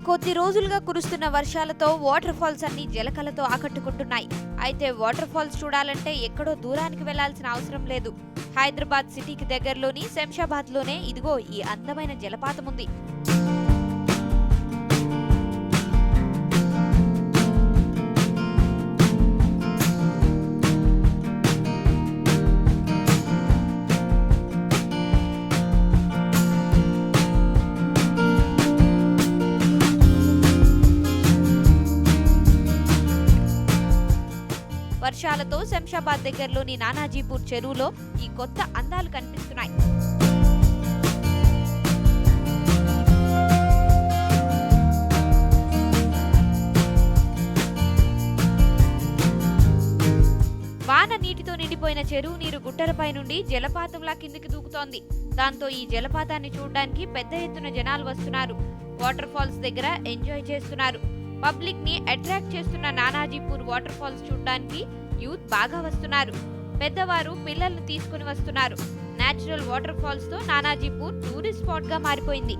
కొద్ది రోజులుగా కురుస్తున్న వర్షాలతో వాటర్ ఫాల్స్ అన్ని జలకలతో ఆకట్టుకుంటున్నాయి. అయితే వాటర్ ఫాల్స్ చూడాలంటే ఎక్కడో దూరానికి వెళ్లాల్సిన అవసరం లేదు. హైదరాబాద్ సిటీకి దగ్గరలోని శంషాబాద్ లోనే ఇదిగో ఈ అందమైన జలపాతం ఉంది. వర్షాలతో శంషాబాద్ దగ్గరలోని నానాజీపూర్ చెరువులో ఈ కొత్త అందాలు కనిపిస్తున్నాయి. వాన నీటితో నిండిపోయిన చెరువు నీరు గుట్టలపై నుండి జలపాతంలా కిందికి దూకుతోంది. దాంతో ఈ జలపాతాన్ని చూడడానికి పెద్ద ఎత్తున జనాలు వస్తున్నారు. వాటర్ ఫాల్స్ దగ్గర ఎంజాయ్ చేస్తున్నారు. పబ్లిక్ ని అట్రాక్ట్ చేస్తున్న నానాజీపూర్ వాటర్ ఫాల్స్ చూడడానికి యూత్ బాగా వస్తున్నారు. పెద్దవారు పిల్లల్ని తీసుకుని వస్తున్నారు. నేచురల్ వాటర్ ఫాల్స్ తో నానాజీపూర్ టూరిస్ట్ స్పాట్ గా మారిపోయింది.